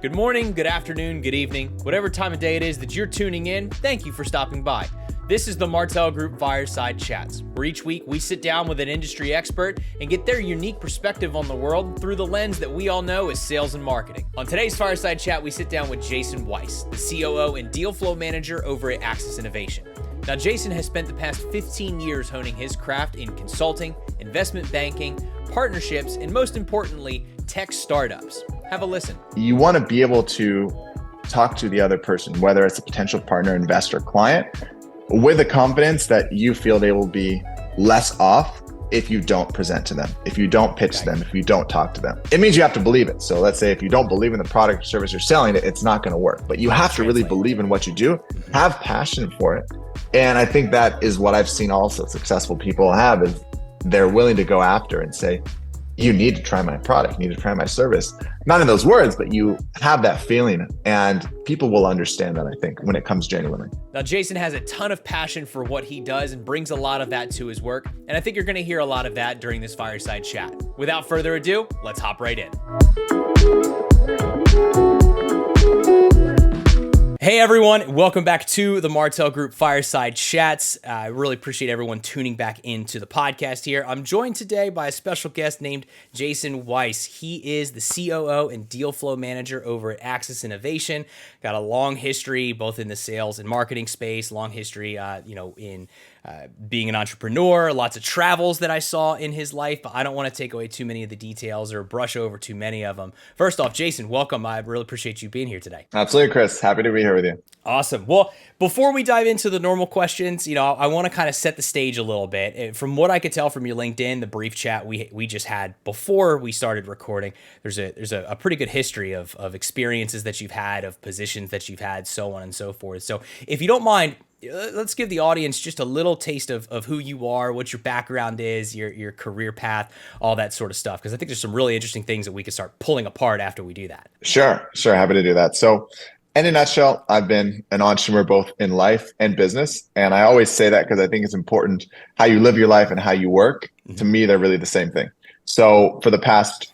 Good morning, good afternoon, good evening, whatever time of day it is that you're tuning in, thank you for stopping by. This is the Martell Group Fireside Chats, where each week we sit down with an industry expert and get their unique perspective on the world through the lens that we all know is sales and marketing. On today's Fireside Chat, we sit down with Jason Weiss, the COO and Deal Flow Manager over at Axis Innovation. Now, Jason has spent the past 15 years honing his craft in consulting, investment banking, partnerships, and most importantly, tech startups. Have a listen. You want to be able to talk to the other person, whether it's a potential partner, investor, client, with the confidence that you feel they will be less off if you don't present to them, if you don't pitch to them, if you don't talk to them. It means you have to believe it. So let's say if you don't believe in the product or service you're selling, it's not going to work. But you have to really believe in what you do, have passion for it. And I think that is what I've seen also successful people have, is they're willing to go after and say, you need to try my product, you need to try my service. Not in those words, but you have that feeling, and people will understand that, I think, when it comes genuinely. Now, Jason has a ton of passion for what he does and brings a lot of that to his work. And I think you're going to hear a lot of that during this fireside chat. Without further ado, let's hop right in. Hey everyone, welcome back to the Martell Group Fireside Chats. I really appreciate everyone tuning back into the podcast here. I'm joined today by a special guest named Jason Weiss. He is the COO and Deal Flow Manager over at Axis Innovation. Got a long history both in the sales and marketing space, long history in being an entrepreneur, lots of travels that I saw in his life, but I don't want to take away too many of the details or brush over too many of them. First off, Jason, welcome. I really appreciate you being here today. Absolutely, Chris. Happy to be here with you. Awesome. Well, before we dive into the normal questions, I want to kind of set the stage a little bit. From what I could tell from your LinkedIn, the brief chat we just had before we started recording, there's a pretty good history of experiences that you've had, of positions that you've had, so on and so forth. So if you don't mind, let's give the audience just a little taste of who you are, what your background is, your career path, all that sort of stuff, because I think there's some really interesting things that we could start pulling apart after we do that. Sure. Happy to do that. So in a nutshell, I've been an entrepreneur both in life and business. And I always say that because I think it's important how you live your life and how you work. Mm-hmm. To me, they're really the same thing. So for the past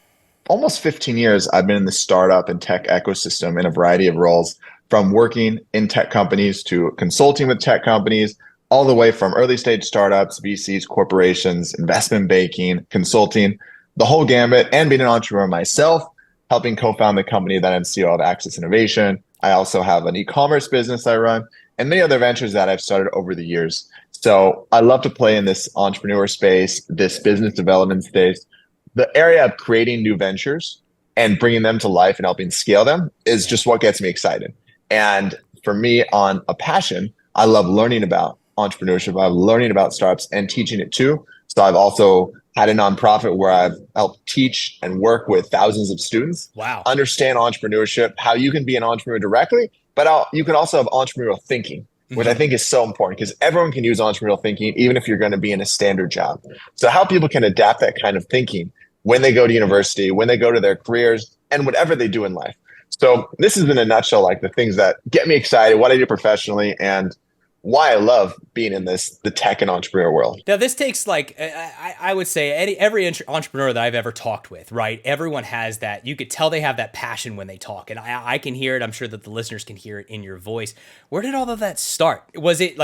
almost 15 years, I've been in the startup and tech ecosystem in a variety of roles, from working in tech companies to consulting with tech companies, all the way from early stage startups, VCs, corporations, investment banking, consulting, the whole gambit, and being an entrepreneur myself, helping co-found the company that I'm CEO of, Axis Innovation. I also have an e-commerce business I run and many other ventures that I've started over the years. So I love to play in this entrepreneur space, this business development space. The area of creating new ventures and bringing them to life and helping scale them is just what gets me excited. And for me, on a passion, I love learning about entrepreneurship. I love learning about startups and teaching it too. So I've also had a nonprofit where I've helped teach and work with thousands of students. Wow. Understand entrepreneurship, how you can be an entrepreneur directly, but you can also have entrepreneurial thinking, which I think is so important because everyone can use entrepreneurial thinking, even if you're going to be in a standard job. So how people can adapt that kind of thinking when they go to university, when they go to their careers, and whatever they do in life. So this is in a nutshell, like the things that get me excited, what I do professionally, and why I love being in the tech and entrepreneur world. Now, this takes I would say every entrepreneur that I've ever talked with, right? Everyone has that. You could tell they have that passion when they talk, and I can hear it. I'm sure that the listeners can hear it in your voice. Where did all of that start? Was it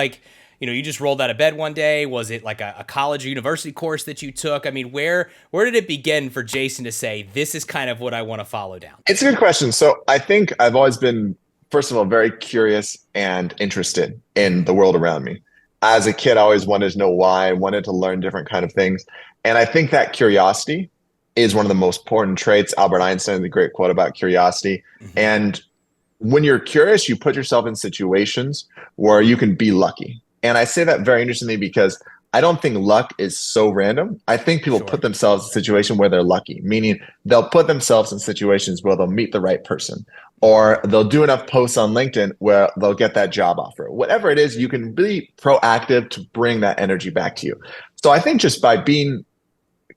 you just rolled out of bed one day? Was it like a college or university course that you took? I mean, where did it begin for Jason to say, this is kind of what I want to follow down? It's a good question. So I think I've always been, first of all, very curious and interested in the world around me. As a kid, I always wanted to know why. I wanted to learn different kind of things. And I think that curiosity is one of the most important traits. Albert Einstein had the great quote about curiosity. Mm-hmm. And when you're curious, you put yourself in situations where you can be lucky. And I say that very interestingly because I don't think luck is so random. I think people put themselves in a situation where they're lucky, meaning they'll put themselves in situations where they'll meet the right person, or they'll do enough posts on LinkedIn where they'll get that job offer. Whatever it is, you can be proactive to bring that energy back to you. So I think just by being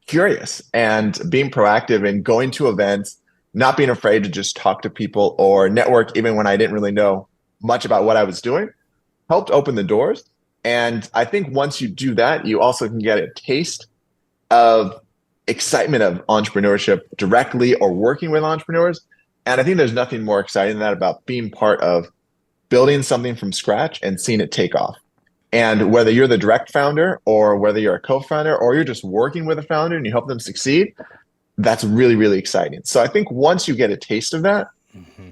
curious and being proactive and going to events, not being afraid to just talk to people or network, even when I didn't really know much about what I was doing, helped open the doors. And I think once you do that, you also can get a taste of excitement of entrepreneurship directly or working with entrepreneurs. And I think there's nothing more exciting than that about being part of building something from scratch and seeing it take off. And whether you're the direct founder or whether you're a co-founder or you're just working with a founder and you help them succeed, that's really, really exciting. So I think once you get a taste of that,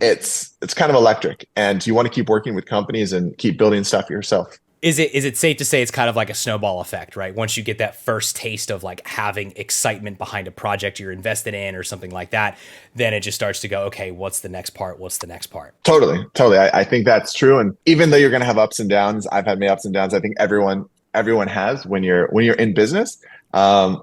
it's kind of electric, and you want to keep working with companies and keep building stuff yourself. Is it safe to say it's kind of like a snowball effect, right? Once you get that first taste of like having excitement behind a project you're invested in or something like that, then it just starts to go, okay, what's the next part? What's the next part? Totally. I think that's true. And even though you're going to have ups and downs, I've had my ups and downs. I think everyone has when you're in business. And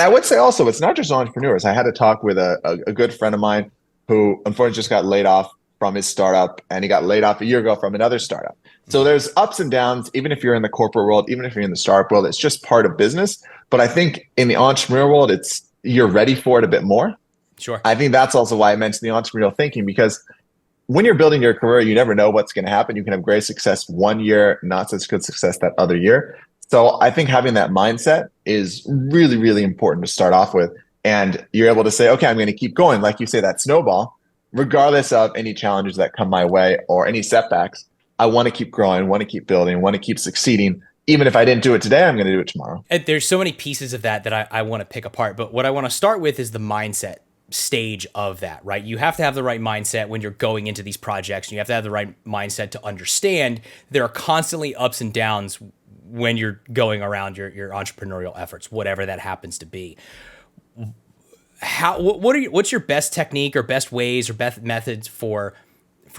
I would say also, it's not just entrepreneurs. I had a talk with a good friend of mine who unfortunately just got laid off from his startup, and he got laid off a year ago from another startup. So there's ups and downs, even if you're in the corporate world, even if you're in the startup world, it's just part of business. But I think in the entrepreneurial world, you're ready for it a bit more. Sure. I think that's also why I mentioned the entrepreneurial thinking, because when you're building your career, you never know what's going to happen. You can have great success one year, not such good success that other year. So I think having that mindset is really, really important to start off with. And you're able to say, okay, I'm going to keep going. Like you say, that snowball, regardless of any challenges that come my way or any setbacks, I want to keep growing, want to keep building, want to keep succeeding. Even if I didn't do it today, I'm going to do it tomorrow. And there's so many pieces of that I want to pick apart. But what I want to start with is the mindset stage of that, right? You have to have the right mindset when you're going into these projects. And you have to have the right mindset to understand there are constantly ups and downs when you're going around your entrepreneurial efforts, whatever that happens to be. What's your best technique or best ways or best methods for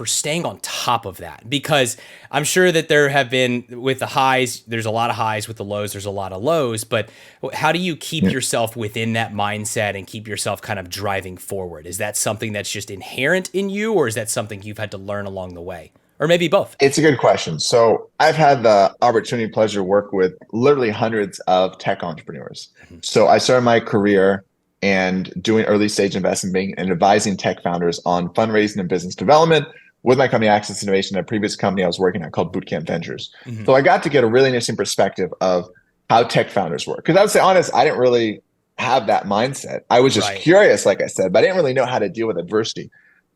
staying on top of that? Because I'm sure that there have been, with the highs, there's a lot of highs, with the lows, there's a lot of lows, but how do you keep yourself within that mindset and keep yourself kind of driving forward? Is that something that's just inherent in you, or is that something you've had to learn along the way? Or maybe both? It's a good question. So I've had the opportunity and pleasure to work with literally hundreds of tech entrepreneurs. So I started my career and doing early stage investment banking and advising tech founders on fundraising and business development with my company Access Innovation, a previous company I was working at called Bootcamp Ventures. So I got to get a really interesting perspective of how tech founders work. Because I would say honest, I didn't really have that mindset. I was just curious, like I said, but I didn't really know how to deal with adversity.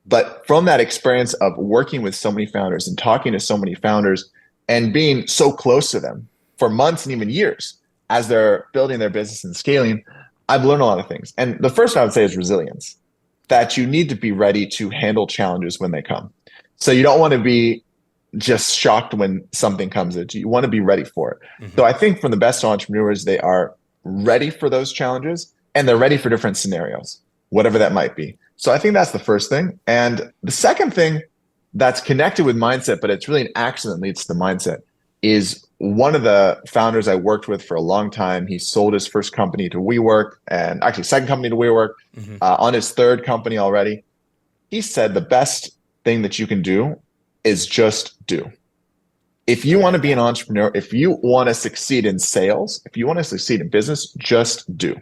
But from that experience of working with so many founders and talking to so many founders and being so close to them for months and even years as they're building their business and scaling, I've learned a lot of things. And the first one I would say is resilience, that you need to be ready to handle challenges when they come. So you don't want to be just shocked when something comes at you. You want to be ready for it. So I think from the best entrepreneurs, they are ready for those challenges and they're ready for different scenarios, whatever that might be. So I think that's the first thing. And the second thing that's connected with mindset, but it's really an action that leads to the mindset, is one of the founders I worked with for a long time. He sold his first company to WeWork, and actually second company to WeWork, on his third company already. He said the best thing that you can do is just do. If you want to be an entrepreneur, if you want to succeed in sales, if you want to succeed in business, just do.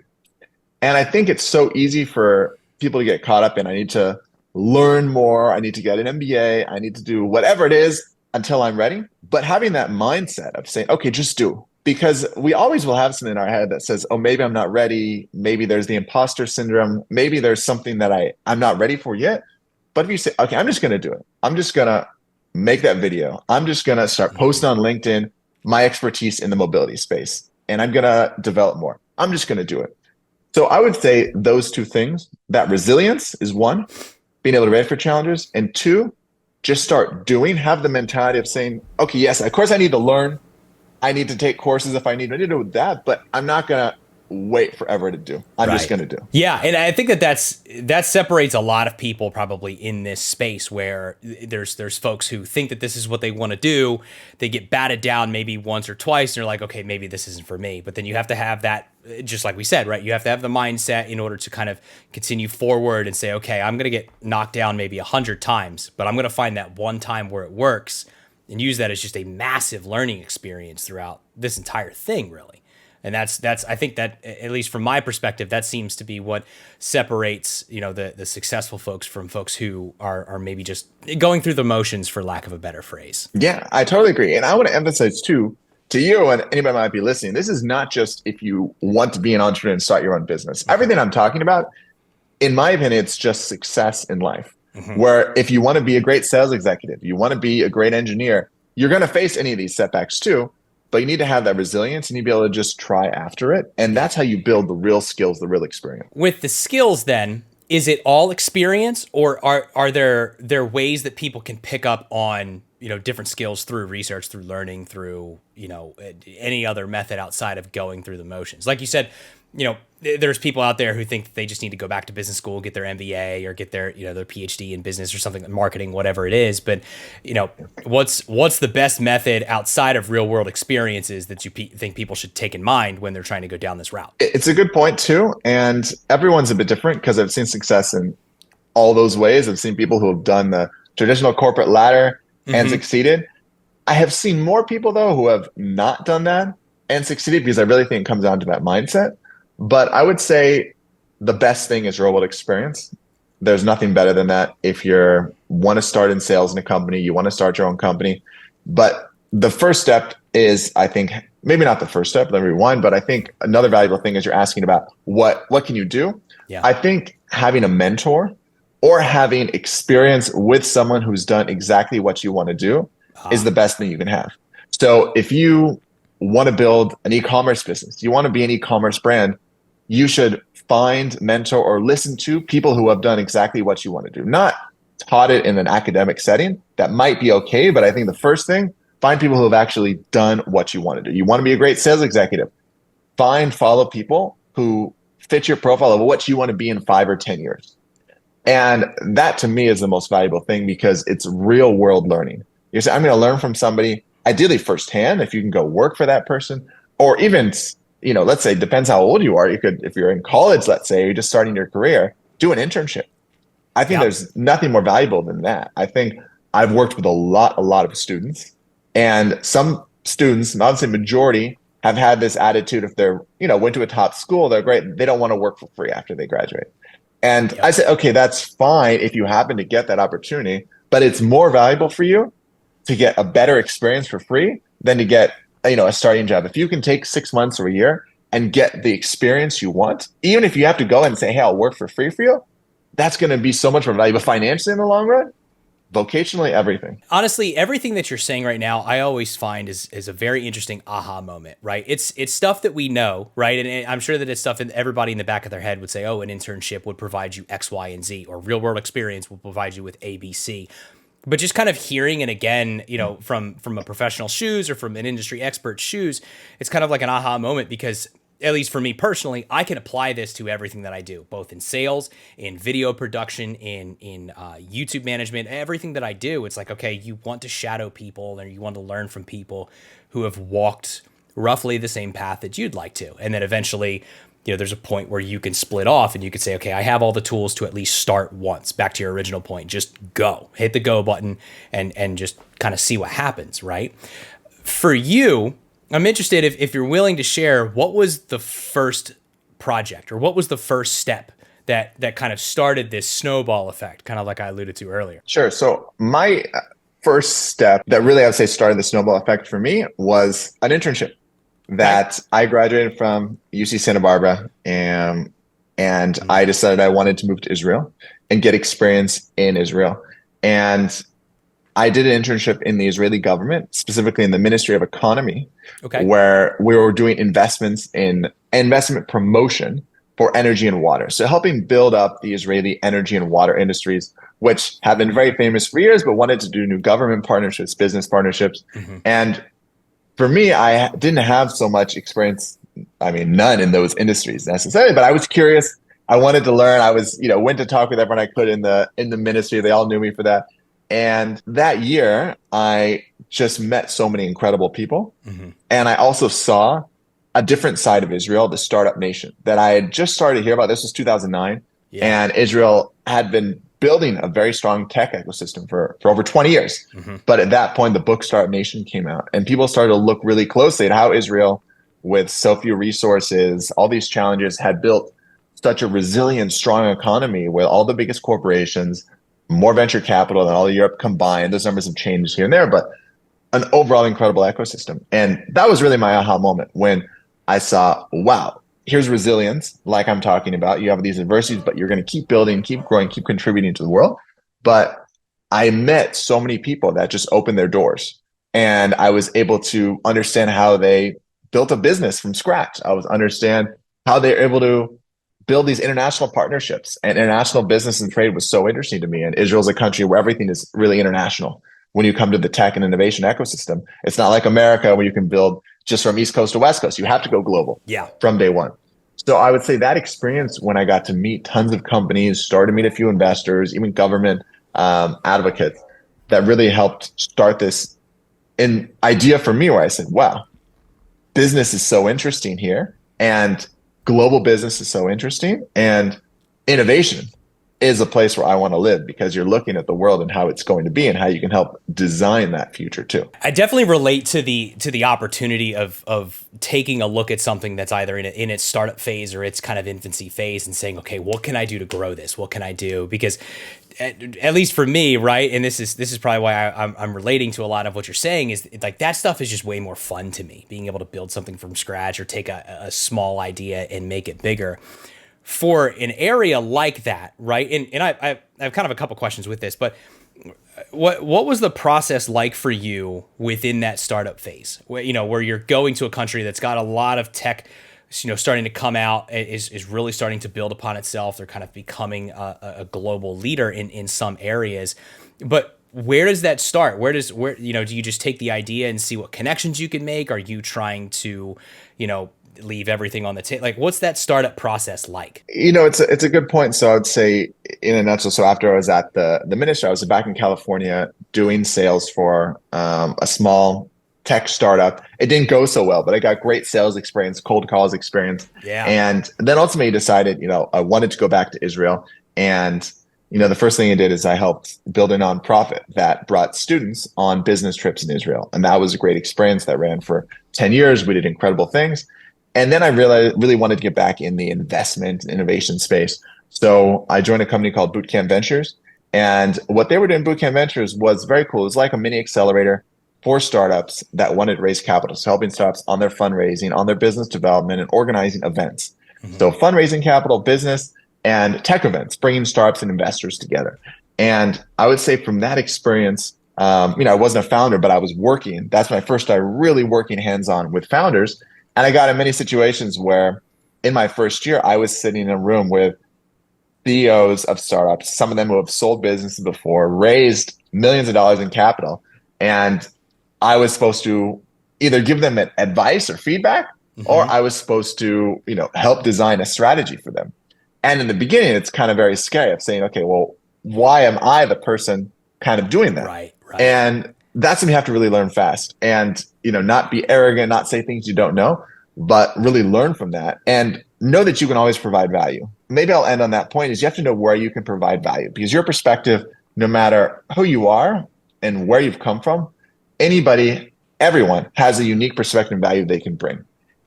And I think it's so easy for people to get caught up in, I need to learn more, I need to get an MBA, I need to do whatever it is until I'm ready. But having that mindset of saying, okay, just do. Because we always will have something in our head that says, oh, maybe I'm not ready. Maybe there's the imposter syndrome. Maybe there's something that I'm not ready for yet. But if you say, okay, I'm just going to do it. I'm just going to make that video. I'm just going to start posting on LinkedIn my expertise in the mobility space. And I'm going to develop more. I'm just going to do it. So I would say those two things, that resilience is one, being able to ready for challenges, and two, just start doing, have the mentality of saying, okay, yes, of course I need to learn. I need to take courses if I need to do that, but I'm not going to wait forever to do. I'm just going to do. Yeah. And I think that separates a lot of people probably in this space, where there's folks who think that this is what they want to do. They get batted down maybe once or twice and they're like, okay, maybe this isn't for me. But then you have to have that, just like we said, right? You have to have the mindset in order to kind of continue forward and say, okay, I'm going to get knocked down maybe 100 times, but I'm going to find that one time where it works and use that as just a massive learning experience throughout this entire thing, really. And that's I think that, at least from my perspective, that seems to be what separates, the successful folks from folks who are maybe just going through the motions, for lack of a better phrase. Yeah, I totally agree. And I want to emphasize too, to you and anybody might be listening, this is not just if you want to be an entrepreneur and start your own business. Everything I'm talking about, in my opinion, it's just success in life. Where if you want to be a great sales executive, you want to be a great engineer, you're going to face any of these setbacks too, but you need to have that resilience and you be able to just try after it. And that's how you build the real skills, the real experience. With the skills then, is it all experience, or are there ways that people can pick up on, different skills through research, through learning, through, any other method outside of going through the motions? Like you said, there's people out there who think that they just need to go back to business school, get their MBA or get their, their PhD in business or something, marketing, whatever it is. But, what's the best method outside of real world experiences that you think people should take in mind when they're trying to go down this route? It's a good point too. And everyone's a bit different because I've seen success in all those ways. I've seen people who have done the traditional corporate ladder and succeeded. I have seen more people though who have not done that and succeeded, because I really think it comes down to that mindset. But I would say the best thing is real world experience. There's nothing better than that. If you want to start in sales in a company, you want to start your own company. But the first step is, I think, maybe not the first step, let me rewind, but I think another valuable thing is you're asking about what can you do? Yeah. I think having a mentor or having experience with someone who's done exactly what you want to do is the best thing you can have. So if you want to build an e-commerce business, you want to be an e-commerce brand, you should find, mentor, or listen to people who have done exactly what you want to do. Not taught it in an academic setting. That might be okay, but I think the first thing, find people who have actually done what you want to do. You want to be a great sales executive. Follow people who fit your profile of what you want to be in 5 or 10 years. And that to me is the most valuable thing, because it's real world learning. You say, I'm going to learn from somebody, ideally firsthand, if you can go work for that person, or even, let's say, depends how old you are. You could, if you're in college, let's say, you're just starting your career, do an internship. I think there's nothing more valuable than that. I think I've worked with a lot of students, and some students, not to say majority, have had this attitude. If they're, went to a top school, they're great. They don't want to work for free after they graduate. And I said, okay, that's fine if you happen to get that opportunity, but it's more valuable for you to get a better experience for free than to get, a starting job. If you can take 6 months or a year and get the experience you want, even if you have to go and say, hey, I'll work for free for you, that's going to be so much more valuable financially in the long run. Vocationally, everything. Honestly, everything that you're saying right now, I always find is a very interesting aha moment, right? It's stuff that we know, right? And I'm sure that it's stuff that everybody in the back of their head would say, oh, an internship would provide you X, Y, and Z, or real world experience will provide you with A, B, C. But just kind of hearing it again, from a professional shoes or from an industry expert's shoes, it's kind of like an aha moment, because at least for me personally, I can apply this to everything that I do, both in sales, in video production, in YouTube management, everything that I do. It's like, okay, you want to shadow people, or you want to learn from people who have walked roughly the same path that you'd like to. And then eventually, there's a point where you can split off and you could say, okay, I have all the tools to at least start once. Back to your original point, just go, hit the go button and just kind of see what happens, right? For you, I'm interested if you're willing to share, what was the first project, or what was the first step that kind of started this snowball effect, kind of like I alluded to earlier? Sure. So my first step that really I would say started the snowball effect for me was an internship that I graduated from UC Santa Barbara, and I decided I wanted to move to Israel and get experience in Israel. And I did an internship in the Israeli government, specifically in the Ministry of Economy, where we were doing investment promotion for energy and water. So helping build up the Israeli energy and water industries, which have been very famous for years, but wanted to do new government partnerships, business partnerships. And for me, I didn't have so much experience, none in those industries necessarily, but I was curious. I wanted to learn. I was, went to talk with everyone I could in the ministry. They all knew me for that. And that year, I just met so many incredible people. And I also saw a different side of Israel, the startup nation, that I had just started to hear about. This was 2009. And Israel had been building a very strong tech ecosystem for over 20 years. But at that point, the book Startup Nation came out, and people started to look really closely at how Israel, with so few resources, all these challenges, had built such a resilient, strong economy with all the biggest corporations, more venture capital than all of Europe combined. Those numbers have changed here and there, but an overall incredible ecosystem. And that was really my aha moment when I saw, wow, here's resilience, like I'm talking about. You have these adversities, but you're going to keep building, keep growing, keep contributing to the world. but I met so many people that just opened their doors, and I was able to understand how they built a business from scratch. I was understand how they're able to build these international partnerships, and international business and trade was so interesting to me. And Israel is a country where everything is really international. When you come to the tech and innovation ecosystem, it's not like America where you can build just from East Coast to West Coast. You have to go global Yeah. from day one. So I would say that experience when I got to meet tons of companies, started to meet a few investors, even government advocates, that really helped start this an idea for me where I said, wow, business is so interesting here, and global business is so interesting, and innovation is a place where I want to live, because you're looking at the world and how it's going to be and how you can help design that future too. I definitely relate to the opportunity of taking a look at something that's either in its startup phase or its kind of infancy phase and saying, okay, what can I do to grow this? What can I do? Because at least for me, right, and this is probably why I'm relating to a lot of what you're saying, is like that stuff is just way more fun to me. Being able to build something from scratch or take a small idea and make it bigger. For an area like that, right? And I have kind of a couple questions with this, but what was the process like for you within that startup phase? Where you're going to a country that's got a lot of tech, starting to come out, is really starting to build upon itself. They're kind of becoming a global leader in some areas, but where does that start? Where do you just take the idea and see what connections you can make? Are you trying to, leave everything on the table? Like, what's that startup process like? It's a good point. So I would say, in a nutshell, so after I was at the ministry, I was back in California doing sales for a small tech startup. It didn't go so well, but I got great sales experience, cold calls experience. Yeah. And then ultimately decided, I wanted to go back to Israel. And, the first thing I did is I helped build a nonprofit that brought students on business trips in Israel. And that was a great experience that ran for 10 years. We did incredible things. And then I realized really wanted to get back in the investment and innovation space. So I joined a company called Bootcamp Ventures. And what they were doing, Bootcamp Ventures, was very cool. It was like a mini accelerator for startups that wanted to raise capital. So helping startups on their fundraising, on their business development, and organizing events. Mm-hmm. So fundraising capital, business, and tech events, bringing startups and investors together. And I would say from that experience, I wasn't a founder, but I was working. That's when I first started really working hands-on with founders. And I got in many situations where in my first year, I was sitting in a room with CEOs of startups, some of them who have sold businesses before, raised millions of dollars in capital. And I was supposed to either give them advice or feedback, mm-hmm. or I was supposed to, help design a strategy for them. And in the beginning, it's kind of very scary of saying, okay, well, why am I the person kind of doing that? Right. And that's when you have to really learn fast and, not be arrogant, not say things you don't know, but really learn from that and know that you can always provide value. Maybe I'll end on that point, is you have to know where you can provide value, because your perspective, no matter who you are and where you've come from, everyone has a unique perspective and value they can bring.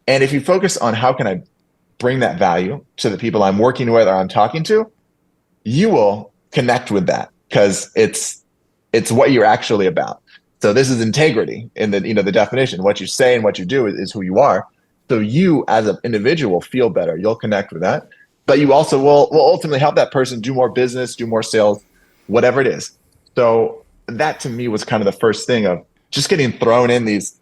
And if you focus on how can I bring that value to the people I'm working with or I'm talking to, you will connect with that, because it's what you're actually about. So this is integrity in the definition. What you say and what you do is who you are. So you as an individual feel better. You'll connect with that. But you also will ultimately help that person do more business, do more sales, whatever it is. So that to me was kind of the first thing of just getting thrown in these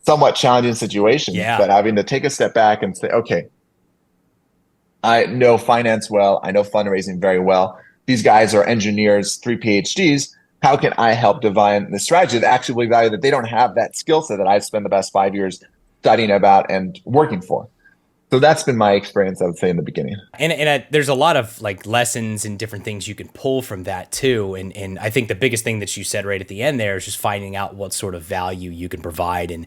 somewhat challenging situations, but having to take a step back and say, okay, I know finance well. I know fundraising very well. These guys are engineers, 3 PhDs. How can I help define the strategy that actually value that they don't have that skill set that I've spent the past 5 years studying about and working for? So that's been my experience, I would say, in the beginning. And there's a lot of like lessons and different things you can pull from that too. And I think the biggest thing that you said right at the end there is just finding out what sort of value you can provide, and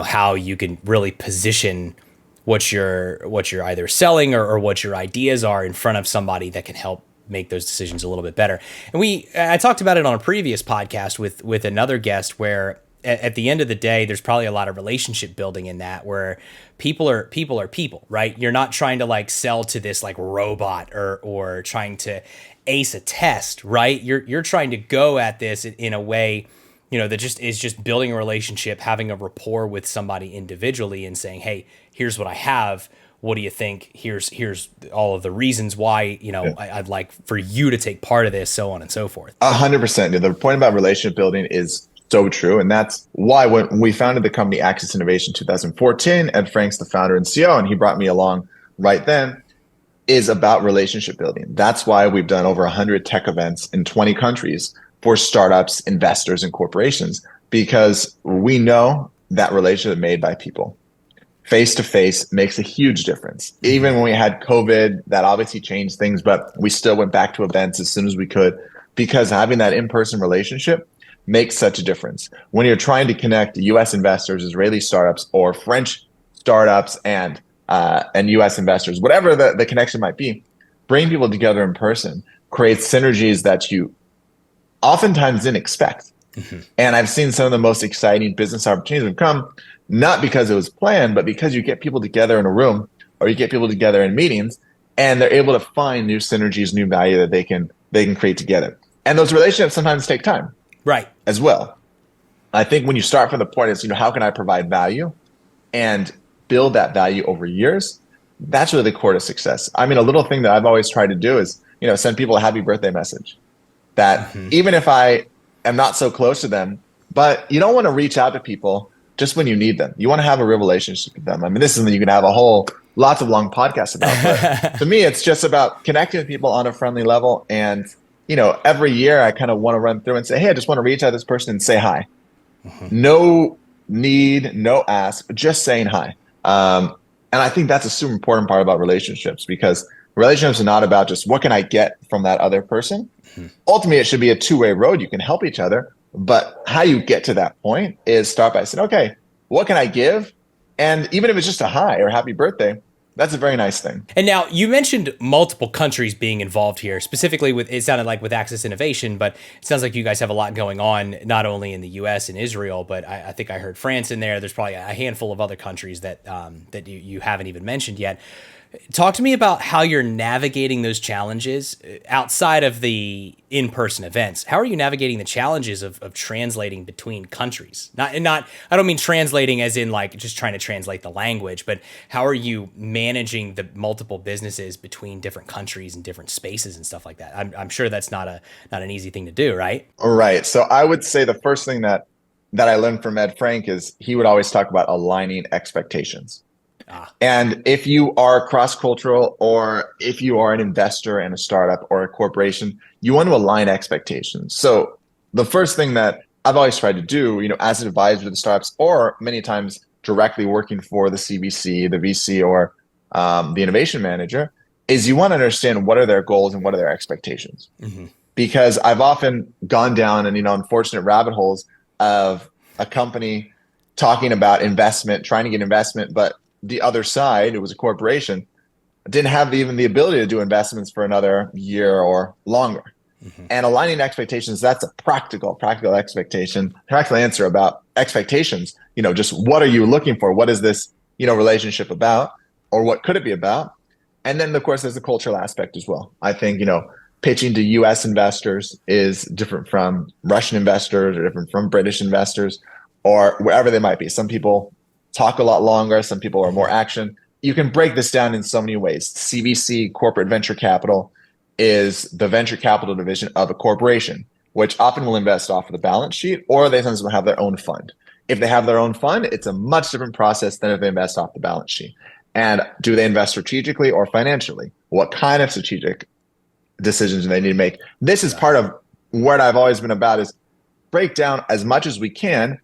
how you can really position what you're either selling or what your ideas are in front of somebody that can help make those decisions a little bit better. And I talked about it on a previous podcast with another guest, where at the end of the day, there's probably a lot of relationship building in that, where people are people, right? You're not trying to like sell to this like robot or trying to ace a test, right? You're trying to go at this in a way, that just is just building a relationship, having a rapport with somebody individually and saying, hey, here's what I have. what do you think? Here's all of the reasons why, I'd like for you to take part of this, so on and so forth. 100%. The point about relationship building is so true. And that's why when we founded the company Access Innovation 2014, Ed Frank's the founder and CEO, and he brought me along right then, is about relationship building. That's why we've done over 100 tech events in 20 countries for startups, investors, and corporations, because we know that relationship made by people face to face makes a huge difference. Even when we had COVID, that obviously changed things, but we still went back to events as soon as we could, because having that in-person relationship makes such a difference. When you're trying to connect US investors, Israeli startups, or French startups and US investors, whatever the connection might be, bring people together in person creates synergies that you oftentimes didn't expect. And I've seen some of the most exciting business opportunities have come not because it was planned, but because you get people together in a room, or you get people together in meetings, and they're able to find new synergies, new value that they can create together. And those relationships sometimes take time, right, as well. I think when you start from the point is, how can I provide value and build that value over years? That's really the core to success. I mean, a little thing that I've always tried to do is, send people a happy birthday message. That even if I am not so close to them, but you don't want to reach out to people just when you need them. You want to have a real relationship with them. I mean, this is something you can have lots of long podcasts about. But to me, it's just about connecting with people on a friendly level. And, every year I kind of want to run through and say, hey, I just want to reach out to this person and say hi. No need, no ask, just saying hi. And I think that's a super important part about relationships, because relationships are not about just what can I get from that other person. Ultimately, it should be a two-way road. You can help each other. But how you get to that point is start by saying, okay, what can I give? And even if it's just a hi or happy birthday, that's a very nice thing. And now you mentioned multiple countries being involved here, specifically it sounded like with Access Innovation, but it sounds like you guys have a lot going on, not only in the US and Israel, but I think I heard France in there. There's probably a handful of other countries that you haven't even mentioned yet. Talk to me about how you're navigating those challenges outside of the in-person events. How are you navigating the challenges of translating between countries? I don't mean translating as in like just trying to translate the language, but how are you managing the multiple businesses between different countries and different spaces and stuff like that? I'm sure that's not an easy thing to do, right? Right. So I would say the first thing that I learned from Ed Frank is he would always talk about aligning expectations. And if you are cross-cultural, or if you are an investor in a startup or a corporation, you want to align expectations. So the first thing that I've always tried to do, as an advisor to the startups, or many times directly working for the CVC, the VC, or the innovation manager, is you want to understand what are their goals and what are their expectations. Because I've often gone down unfortunate rabbit holes of a company talking about investment, trying to get investment, but the other side, it was a corporation, didn't have even the ability to do investments for another year or longer. And aligning expectations, that's a practical expectation, practical answer about expectations. Just what are you looking for? What is this, relationship about, or what could it be about? And then of course, there's a cultural aspect as well. I think, pitching to US investors is different from Russian investors, or different from British investors, or wherever they might be. Some people talk a lot longer. Some people are more action. You can break this down in so many ways. CVC, corporate venture capital, is the venture capital division of a corporation, which often will invest off of the balance sheet, or they sometimes will have their own fund. If they have their own fund, it's a much different process than if they invest off the balance sheet. And do they invest strategically or financially? What kind of strategic decisions do they need to make? This is part of what I've always been about, is break down as much as we can,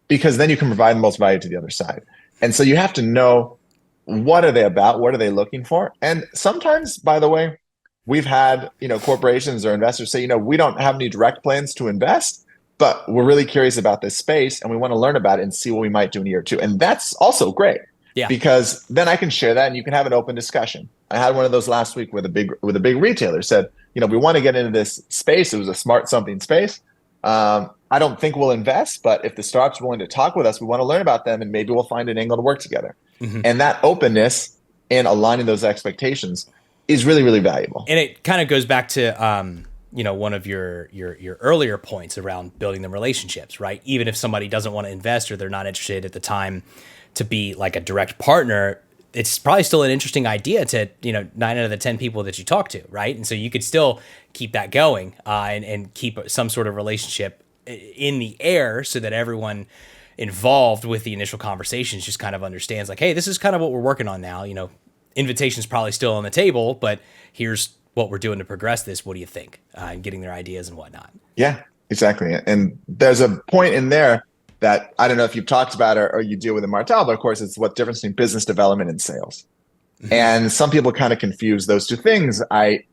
because then you can provide the most value to the other side. And so you have to know, what are they about? What are they looking for? And sometimes, by the way, we've had, corporations or investors say, we don't have any direct plans to invest, but we're really curious about this space and we want to learn about it and see what we might do in a year or two. And that's also great, because then I can share that and you can have an open discussion. I had one of those last week with a big retailer said, we want to get into this space. It was a smart something space. I don't think we'll invest, but if the startup's willing to talk with us, we want to learn about them and maybe we'll find an angle to work together. And that openness and aligning those expectations is really, really valuable. And it kind of goes back to, one of your earlier points around building the relationships, right? Even if somebody doesn't want to invest or they're not interested at the time to be like a direct partner, it's probably still an interesting idea to, 9 out of the 10 people that you talk to, right? And so you could still keep that going and keep some sort of relationship in the air so that everyone involved with the initial conversations just kind of understands like, hey, this is kind of what we're working on now. Invitation's probably still on the table, but here's what we're doing to progress this. What do you think? And getting their ideas and whatnot. Yeah, exactly. And there's a point in there that I don't know if you've talked about or you deal with in Martel, but of course it's what difference between business development and sales. Mm-hmm. And some people kind of confuse those two things. I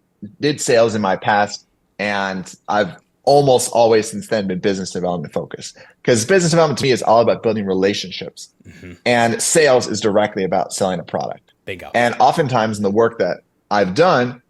did sales in my past, and I've almost always since then been business development focused, because business development to me is all about building relationships. Mm-hmm. And sales is directly about selling a product. Bingo. And oftentimes in the work that I've done,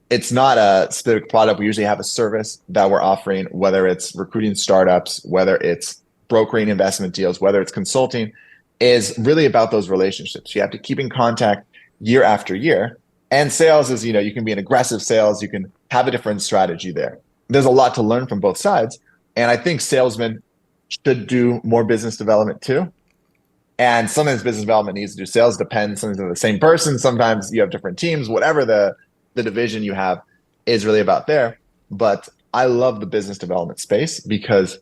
it's not a specific product. We usually have a service that we're offering, whether it's recruiting startups, whether it's brokering investment deals, whether it's consulting, is really about those relationships. You have to keep in contact year after year. And sales is, you can be an aggressive sales. You can have a different strategy there. There's a lot to learn from both sides. And I think salesmen should do more business development too. And sometimes business development needs to do sales. Depends. Sometimes they're the same person. Sometimes you have different teams. Whatever the division you have is really about there. But I love the business development space because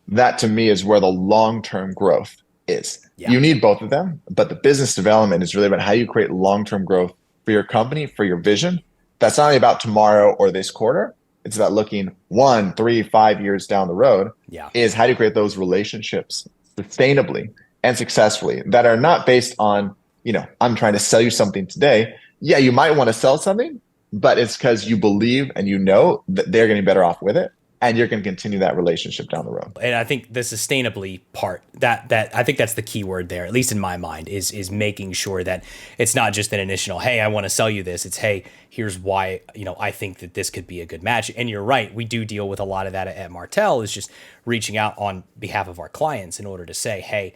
that to me is where the long-term growth is. Yeah. You need both of them, but the business development is really about how you create long-term growth for your company, for your vision. That's not only about tomorrow or this quarter. It's about looking 1, 3, 5 years down the road. Yeah. Is how do you create those relationships sustainably and successfully that are not based on, I'm trying to sell you something today. Yeah, you might want to sell something, but it's because you believe and you know that they're going to be better off with it, and you're going to continue that relationship down the road. And I think the sustainably part, that I think that's the key word there, at least in my mind, is making sure that it's not just an initial, hey, I want to sell you this. It's, hey, here's why, I think that this could be a good match. And you're right. We do deal with a lot of that at Martel, is just reaching out on behalf of our clients in order to say, hey,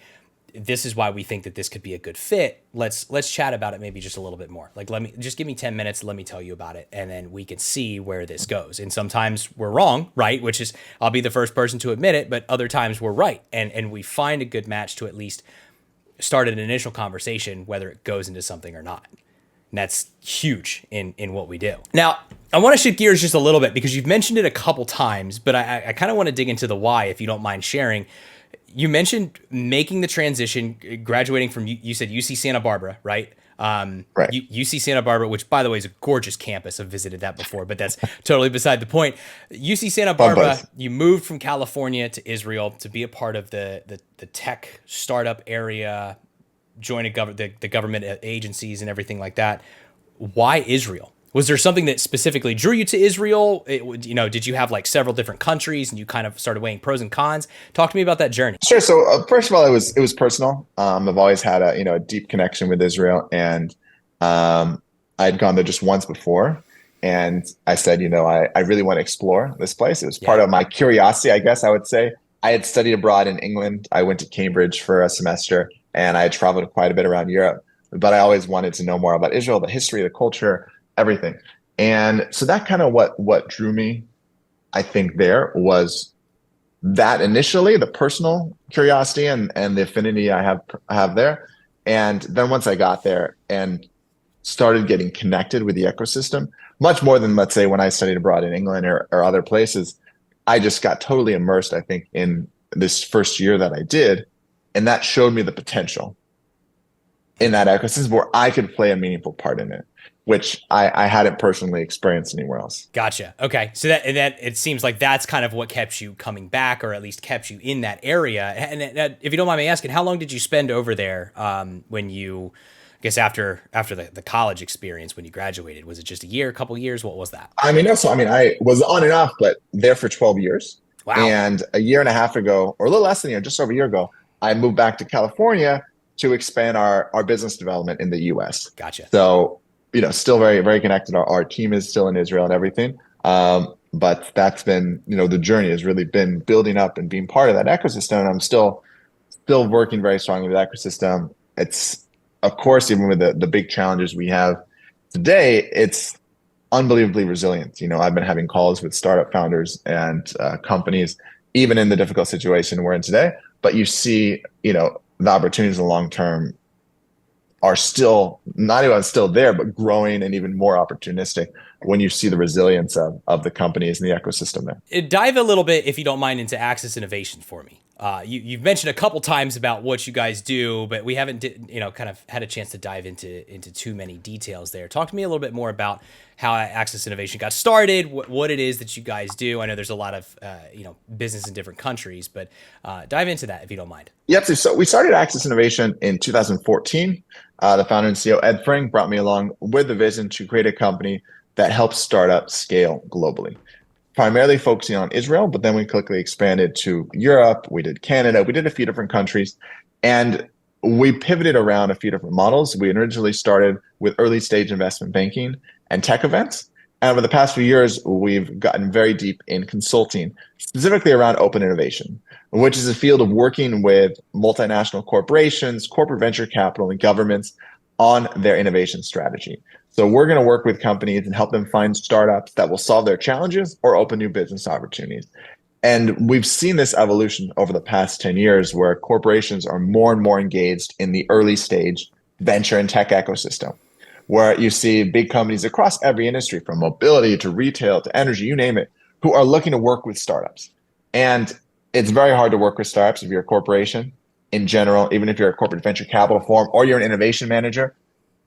this is why we think that this could be a good fit. Let's chat about it maybe just a little bit more. Like, give me 10 minutes. Let me tell you about it. And then we can see where this goes. And sometimes we're wrong, right? Which is, I'll be the first person to admit it, but other times we're right. And we find a good match to at least start an initial conversation, whether it goes into something or not. And that's huge in what we do. Now, I want to shift gears just a little bit because you've mentioned it a couple times, but I kind of want to dig into the why, if you don't mind sharing. You mentioned making the transition, graduating from, you said UC Santa Barbara, right? Right. UC Santa Barbara, which by the way is a gorgeous campus. I've visited that before, but that's totally beside the point. UC Santa Barbara, you moved from California to Israel to be a part of the tech startup area, join the government agencies and everything like that. Why Israel? Was there something that specifically drew you to Israel? Did you have like several different countries and you kind of started weighing pros and cons? Talk to me about that journey. Sure. So first of all, it was personal. I've always had a deep connection with Israel, and I'd gone there just once before. And I said, I really want to explore this place. It was part of my curiosity, I guess I would say. I had studied abroad in England. I went to Cambridge for a semester, and I had traveled quite a bit around Europe. But I always wanted to know more about Israel, the history, the culture, everything. And so that kind of what drew me, I think, there was that initially, the personal curiosity and the affinity I have there. And then once I got there and started getting connected with the ecosystem, much more than, let's say, when I studied abroad in England or other places, I just got totally immersed, I think, in this first year that I did. And that showed me the potential in that ecosystem where I could play a meaningful part in it, which I hadn't personally experienced anywhere else. Gotcha. Okay. So that it seems like that's kind of what kept you coming back, or at least kept you in that area. And if you don't mind me asking, how long did you spend over there when you, I guess after the college experience, when you graduated? Was it just a year, a couple of years? What was that? I was on and off, but there for 12 years. Wow. And a year and a half ago, or a little less than a year, just over a year ago, I moved back to California to expand our business development in the US. Gotcha. So, still very, very connected. Our team is still in Israel and everything. But that's been, the journey has really been building up and being part of that ecosystem. And I'm still working very strongly with that ecosystem. It's, of course, even with the big challenges we have today, it's unbelievably resilient. I've been having calls with startup founders and companies, even in the difficult situation we're in today. But you see, the opportunities in the long term are still not even still there, but growing and even more opportunistic when you see the resilience of the companies and the ecosystem there. Dive a little bit, if you don't mind, into Access Innovation for me. You've mentioned a couple times about what you guys do, but we haven't, kind of had a chance to dive into too many details there. Talk to me a little bit more about how Access Innovation got started, what it is that you guys do. I know there's a lot of, business in different countries, but dive into that if you don't mind. Yep. So we started Access Innovation in 2014. The founder and CEO, Ed Fring, brought me along with the vision to create a company that helps startups scale globally, primarily focusing on Israel, but then we quickly expanded to Europe. We did Canada. We did a few different countries, and we pivoted around a few different models. We originally started with early stage investment banking and tech events. And over the past few years, we've gotten very deep in consulting, specifically around open innovation, which is a field of working with multinational corporations, corporate venture capital, and governments on their innovation strategy. So we're going to work with companies and help them find startups that will solve their challenges or open new business opportunities. And we've seen this evolution over the past 10 years where corporations are more and more engaged in the early stage venture and tech ecosystem, where you see big companies across every industry, from mobility to retail to energy, you name it, who are looking to work with startups. And it's very hard to work with startups if you're a corporation in general, even if you're a corporate venture capital firm or you're an innovation manager.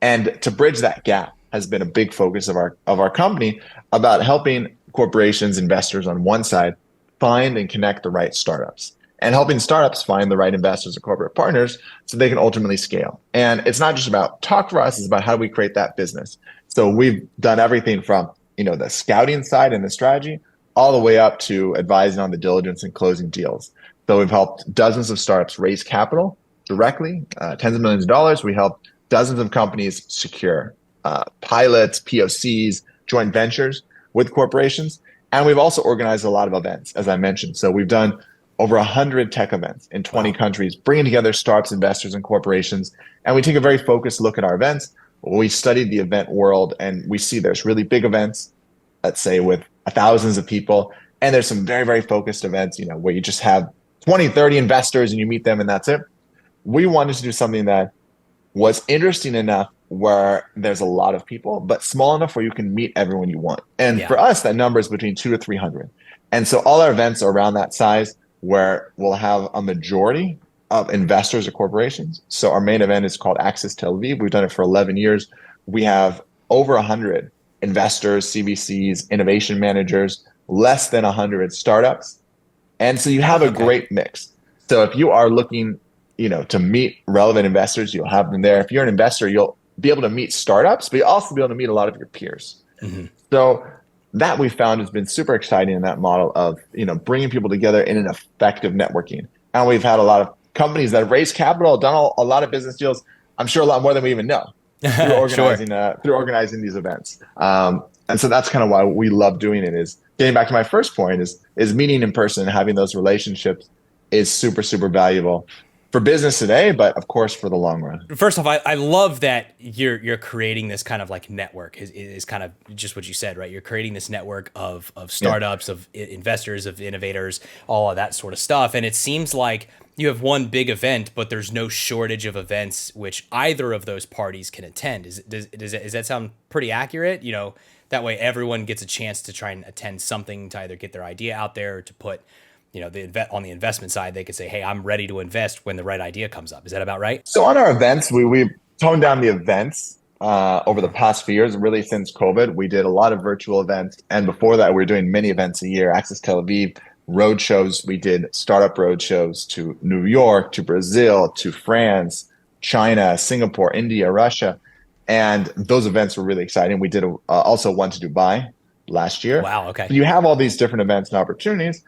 And to bridge that gap has been a big focus of our company, about helping corporations, investors on one side find and connect the right startups, and helping startups find the right investors or corporate partners so they can ultimately scale. And it's not just about talk for us, it's about how do we create that business. So we've done everything from the scouting side and the strategy all the way up to advising on the diligence and closing deals. So we've helped dozens of startups raise capital directly, tens of millions of dollars. We helped dozens of companies secure pilots, POCs, joint ventures with corporations. And we've also organized a lot of events, as I mentioned. So we've done over 100 tech events in 20 countries, bringing together startups, investors, and corporations. And we take a very focused look at our events. We studied the event world, and we see there's really big events, let's say with thousands of people. And there's some very, very focused events, where you just have 20, 30 investors and you meet them and that's it. We wanted to do something that was interesting enough where there's a lot of people, but small enough where you can meet everyone you want. And for us, that number is between 200 to 300. And so all our events are around that size, where we'll have a majority of investors or corporations. So our main event is called Access Tel Aviv. We've done it for 11 years. We have over 100 investors, CVCs, innovation managers, less than 100 startups. And so you have a great mix. So if you are looking, to meet relevant investors, you'll have them there. If you're an investor, you'll be able to meet startups, but you'll also be able to meet a lot of your peers. Mm-hmm. So that we found has been super exciting in that model of, bringing people together in an effective networking. And we've had a lot of companies that have raised capital, done a lot of business deals. I'm sure a lot more than we even know through organizing these events. And so that's kind of why we love doing it. Is getting back to my first point, is meeting in person and having those relationships is super, super valuable for business today, but of course for the long run. First off, I love that you're creating this kind of like network is kind of just what you said, right? You're creating this network of startups, of investors, of innovators, all of that sort of stuff. And it seems like you have one big event, but there's no shortage of events which either of those parties can attend. Does that sound pretty accurate? That way everyone gets a chance to try and attend something, to either get their idea out there, or to put on the investment side, they could say, hey, I'm ready to invest when the right idea comes up. Is that about right? So on our events, we've toned down the events over the past few years. Really, since COVID, we did a lot of virtual events. And before that, we were doing many events a year. Access Tel Aviv, road shows. We did startup road shows to New York, to Brazil, to France, China, Singapore, India, Russia. And those events were really exciting. We did also one to Dubai last year. Wow, okay. So you have all these different events and opportunities.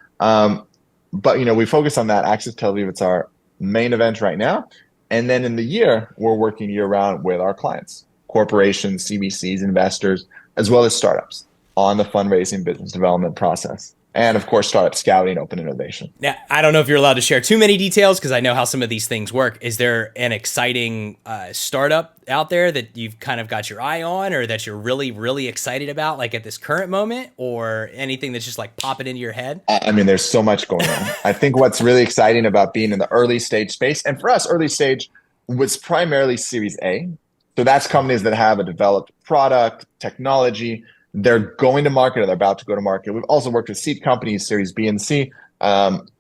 But, we focus on that. Access Tel Aviv, it's our main event right now. And then in the year, we're working year round with our clients, corporations, CVCs, investors, as well as startups on the fundraising business development process. And of course, startup scouting, open innovation. Now, I don't know if you're allowed to share too many details because I know how some of these things work. Is there an exciting startup out there that you've kind of got your eye on, or that you're really, really excited about, like at this current moment, or anything that's just like popping into your head? I mean, there's so much going on. I think what's really exciting about being in the early stage space, and for us, early stage was primarily Series A. So that's companies that have a developed product, technology. They're going to market or they're about to go to market. We've also worked with seed companies, Series B and C.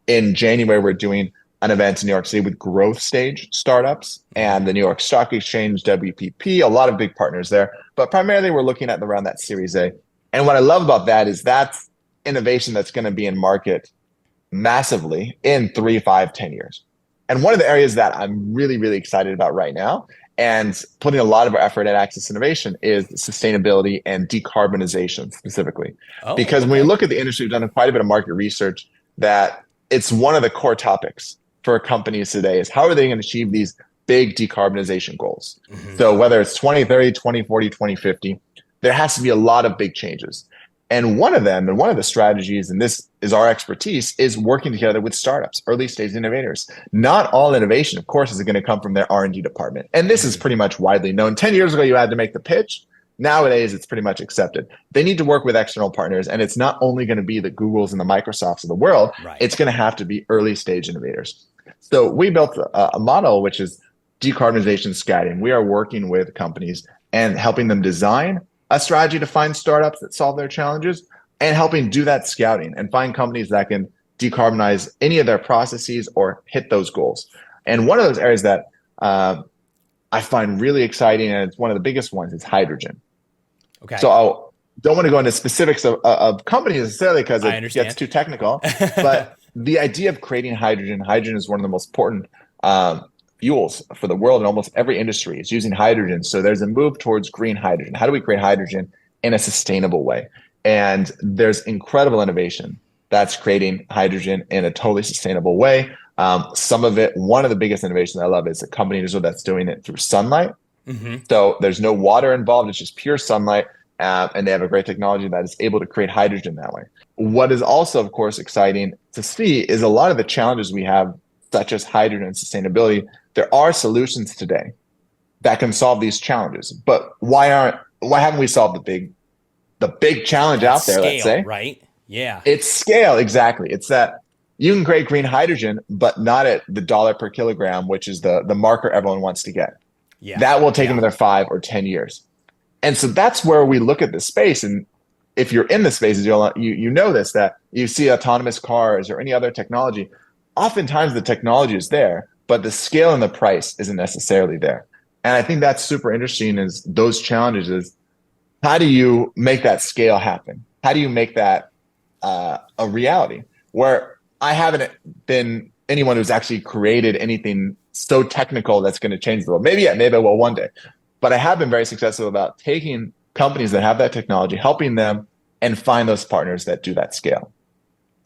In January, we're doing an event in New York City with growth stage startups and the New York Stock Exchange, WPP, a lot of big partners there. But primarily, we're looking at around that Series A. And what I love about that is that's innovation that's going to be in market massively in 3, 5, 10 years. And one of the areas that I'm really, really excited about right now and putting a lot of our effort at Access Innovation is sustainability and decarbonization specifically. Because when we look at the industry, we've done quite a bit of market research that it's one of the core topics for companies today is how are they going to achieve these big decarbonization goals? So whether it's 2030, 2040, 2050, there has to be a lot of big changes. And one of them, and one of the strategies, and this is our expertise, is working together with startups, early stage innovators. Not all innovation, of course, is going to come from their R&D department. And this is pretty much widely known. 10 years ago, you had to make the pitch. Nowadays, it's pretty much accepted. They need to work with external partners, and it's not only going to be the Googles and the Microsofts of the world, it's going to have to be early stage innovators. So we built a model, which is decarbonization scouting. We are working with companies and helping them design a strategy to find startups that solve their challenges and helping do that scouting and find companies that can decarbonize any of their processes or hit those goals. And one of those areas that I find really exciting, and it's one of the biggest ones, is hydrogen. Okay. So I don't want to go into specifics of companies necessarily because it gets too technical, but the idea of creating hydrogen is one of the most important fuels for the world, and almost every industry is using hydrogen. So there's a move towards green hydrogen. How do we create hydrogen in a sustainable way? And there's incredible innovation that's creating hydrogen in a totally sustainable way. Some of it, one of the biggest innovations I love is a company in Israel that's doing it through sunlight. So there's no water involved. It's just pure sunlight. And they have a great technology that is able to create hydrogen that way. What is also, of course, exciting to see is a lot of the challenges we have, such as hydrogen and sustainability. There are solutions today that can solve these challenges, but why haven't we solved the big challenge out there? Scale, let's say, right? Yeah, it's scale. Exactly. It's that you can create green hydrogen, but not at the dollar per kilogram, which is the marker everyone wants to get. Yeah, that will take another 5 or 10 years. And so that's where we look at the space. And if you're in the spaces, you know this, that you see autonomous cars or any other technology. Oftentimes the technology is there, but the scale and the price isn't necessarily there. And I think that's super interesting is those challenges is how do you make that scale happen? How do you make that a reality? Where I haven't been anyone who's actually created anything so technical that's going to change the world. Maybe I will one day. But I have been very successful about taking companies that have that technology, helping them and find those partners that do that scale.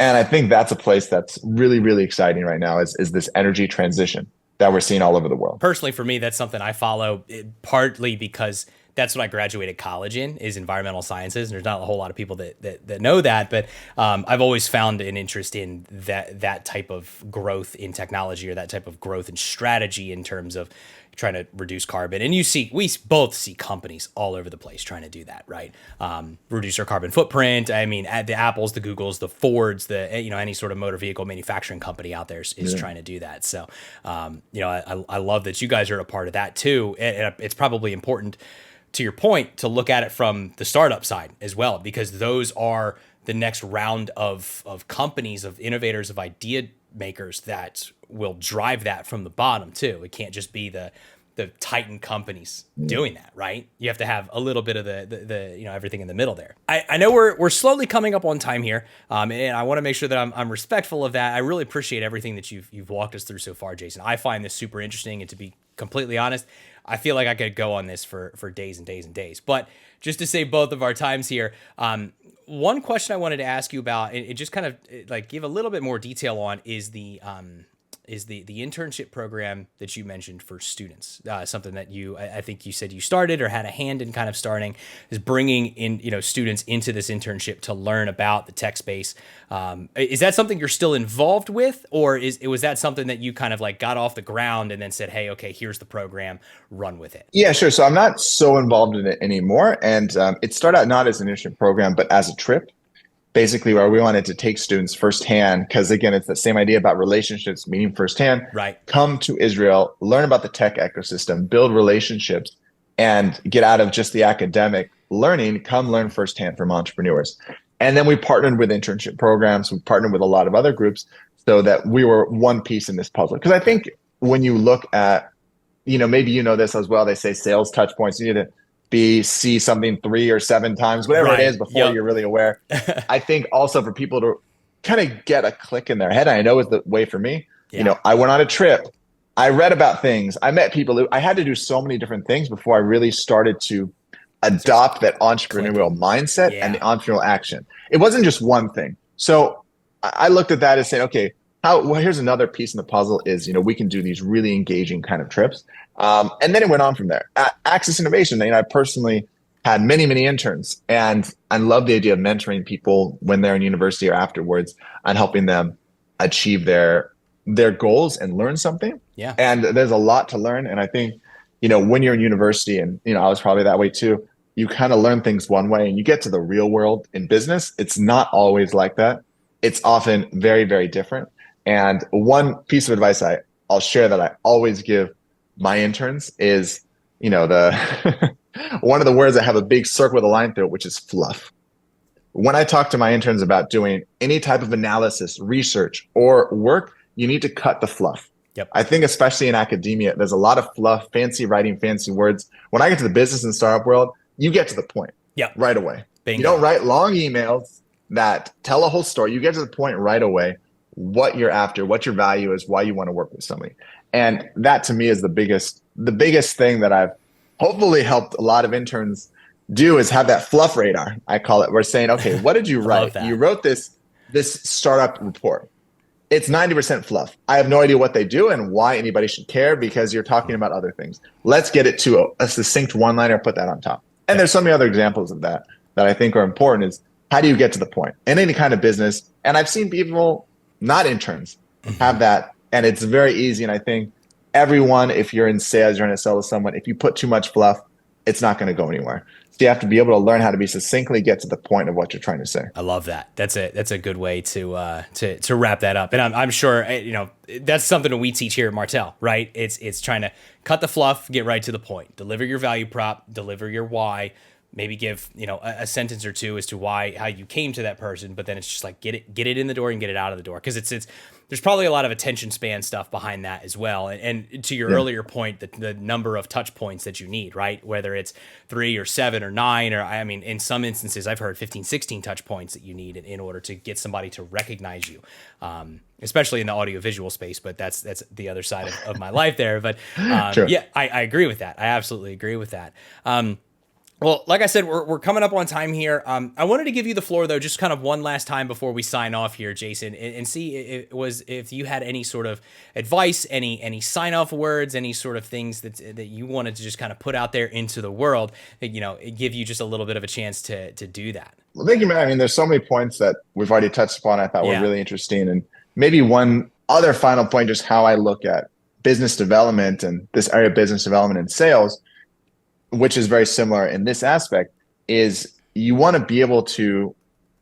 And I think that's a place that's really, really exciting right now is this energy transition that we're seeing all over the world. Personally, for me, that's something I follow partly because that's what I graduated college in is environmental sciences. And there's not a whole lot of people that know that, but I've always found an interest in that type of growth in technology or that type of growth in strategy in terms of trying to reduce carbon. And we both see companies all over the place trying to do that, right? Reduce our carbon footprint. I mean, the Apples, the Googles, the Fords, any sort of motor vehicle manufacturing company out there is trying to do that. So, I love that you guys are a part of that too. And it's probably important, to your point, to look at it from the startup side as well, because those are the next round of companies, of innovators, of idea makers that will drive that from the bottom too. It can't just be the Titan companies doing that, right? You have to have a little bit of the everything in the middle there. I know we're slowly coming up on time here, and I want to make sure that I'm respectful of that. I really appreciate everything that you've walked us through so far, Jason. I find this super interesting, and to be completely honest, I feel like I could go on this for days and days and days. But just to save both of our times here, one question I wanted to ask you about, and just kind of like give a little bit more detail on, is the internship program that you mentioned for students. Something that I think you said you started or had a hand in kind of starting, is bringing in students into this internship to learn about the tech space. Is that something you're still involved with, or was that something that you kind of like got off the ground and then said, hey, okay, here's the program, run with it? Yeah, sure. So I'm not so involved in it anymore, and it started out not as an internship program, but as a trip. Basically, where we wanted to take students firsthand, because again, it's the same idea about relationships, meeting firsthand. Right. Come to Israel, learn about the tech ecosystem, build relationships, and get out of just the academic learning, come learn firsthand from entrepreneurs. And then we partnered with internship programs. We partnered with a lot of other groups so that we were one piece in this puzzle. Because I think when you look at, maybe you know this as well, they say sales touch points, you need to see something 3 or 7 times, whatever it is, before you're really aware. I think also for people to kind of get a click in their head, I know is the way for me. I went on a trip. I read about things. I met people. I had to do so many different things before I really started to adopt that entrepreneurial mindset and the entrepreneurial action. It wasn't just one thing. So I looked at that as saying, okay, here's another piece in the puzzle is, we can do these really engaging kind of trips. And then it went on from there. Access Innovation, I personally had many, many interns, and I love the idea of mentoring people when they're in university or afterwards and helping them achieve their goals and learn something. Yeah. And there's a lot to learn. And I think, when you're in university, and, I was probably that way too, you kind of learn things one way and you get to the real world in business. It's not always like that. It's often very, very different. And one piece of advice I'll share that I always give my interns is, the one of the words that have a big circle with a line through it, which is fluff. When I talk to my interns about doing any type of analysis, research, or work, you need to cut the fluff. Yep. I think especially in academia, there's a lot of fluff, fancy writing, fancy words. When I get to the business and startup world, you get to the point right away. Bingo. You don't write long emails that tell a whole story. You get to the point right away, what you're after, what your value is, why you want to work with somebody. And that to me is the biggest thing that I've hopefully helped a lot of interns do, is have that fluff radar. I call it. We're saying, okay, what did you write? You wrote this startup report. It's 90% fluff. I have no idea what they do and why anybody should care, because you're talking about other things. Let's get it to a succinct one-liner, put that on top. And there's so many other examples of that I think are important, is how do you get to the point in any kind of business? And I've seen people, not interns, have that, and it's very easy. And I think everyone, if you're in sales, you're going to sell to someone, if you put too much fluff, it's not going to go anywhere. So you have to be able to learn how to be succinctly get to the point of what you're trying to say. I love that. That's a good way to wrap that up. And I'm sure, that's something that we teach here at Martell, right? It's trying to cut the fluff, get right to the point, deliver your value prop, deliver your why, maybe give, a sentence or two as to how you came to that person, but then it's just like, get it in the door and get it out of the door. Cause there's probably a lot of attention span stuff behind that as well. And to your earlier point, the number of touch points that you need, right? Whether it's 3 or 7 or 9, or in some instances, I've heard 15, 16 touch points that you need in order to get somebody to recognize you. Especially in the audiovisual space, but that's the other side of my life there. But yeah, I agree with that. I absolutely agree with that. Well, like I said, we're coming up on time here. I wanted to give you the floor, though, just kind of one last time before we sign off here, Jason, and see if you had any sort of advice, any sign off words, any sort of things that you wanted to just kind of put out there into the world, that, give you just a little bit of a chance to do that. Well, thank you, man. There's so many points that we've already touched upon. I thought were really interesting, and maybe one other final point, just how I look at business development and this area of business development and sales, which is very similar in this aspect, is you want to be able to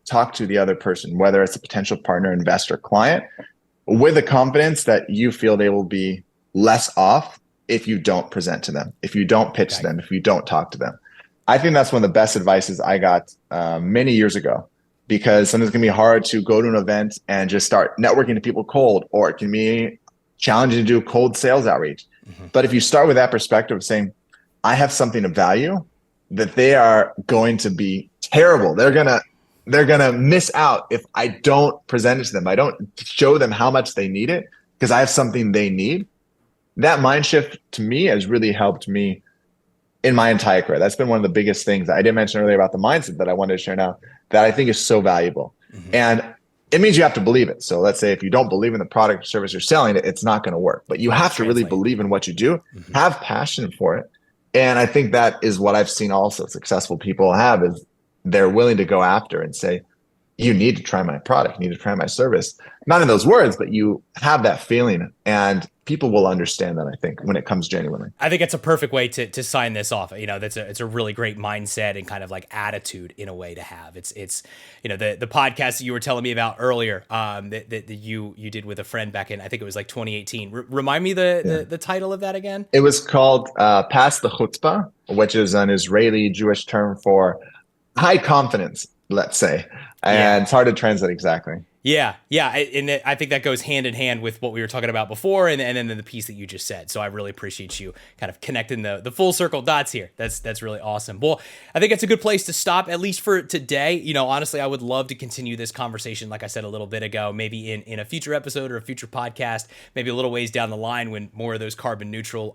talk to the other person, whether it's a potential partner, investor, client, with the confidence that you feel they will be less off if you don't present to them, if you don't pitch to them, if you don't talk to them. I think that's one of the best advices I got many years ago, because sometimes it can be hard to go to an event and just start networking to people cold, or it can be challenging to do cold sales outreach. But if you start with that perspective of saying, I have something of value that they are going to be terrible. They're gonna miss out if I don't present it to them. I don't show them how much they need it because I have something they need. That mind shift to me has really helped me in my entire career. That's been one of the biggest things I didn't mention earlier about the mindset that I wanted to share now, that I think is so valuable. And it means you have to believe it. So let's say if you don't believe in the product or service you're selling, it's not going to work. But you have to really believe in what you do, have passion for it. And I think that is what I've seen also successful people have, is they're willing to go after and say, you need to try my product, you need to try my service. Not in those words, but you have that feeling. And people will understand that, I think, when it comes genuinely. I think it's a perfect way to sign this off. It's a really great mindset and kind of like attitude in a way to have. It's the podcast that you were telling me about earlier, that you did with a friend back in, I think it was like 2018. Remind me the title of that again. It was called Pass the Chutzpah, which is an Israeli Jewish term for high confidence, let's say. And it's hard to translate exactly. Yeah. And I think that goes hand in hand with what we were talking about before and then the piece that you just said. So I really appreciate you kind of connecting the full circle dots here. That's really awesome. Well, I think it's a good place to stop, at least for today. Honestly, I would love to continue this conversation, like I said a little bit ago, maybe in a future episode or a future podcast, maybe a little ways down the line when more of those carbon neutral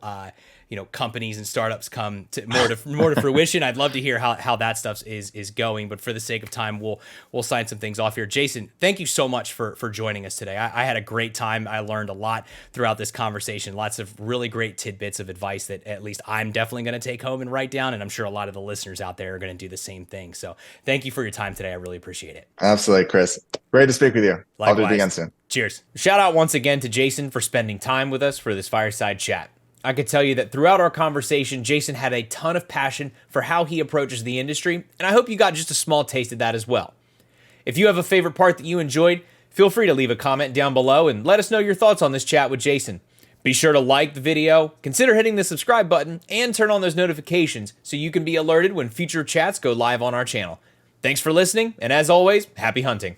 companies and startups come to more to fruition. I'd love to hear how that stuff is going, but for the sake of time, we'll sign some things off here. Jason, thank you so much for joining us today. I had a great time. I learned a lot throughout this conversation, lots of really great tidbits of advice that at least I'm definitely going to take home and write down, and I'm sure a lot of the listeners out there are going to do the same thing. So thank you for your time today. I really appreciate it. Absolutely, Chris. Great to speak with you. Likewise. I'll do it again soon. Cheers. Shout out once again to Jason for spending time with us for this fireside chat. I could tell you that throughout our conversation, Jason had a ton of passion for how he approaches the industry, and I hope you got just a small taste of that as well. If you have a favorite part that you enjoyed, feel free to leave a comment down below and let us know your thoughts on this chat with Jason. Be sure to like the video, consider hitting the subscribe button, and turn on those notifications so you can be alerted when future chats go live on our channel. Thanks for listening, and as always, happy hunting.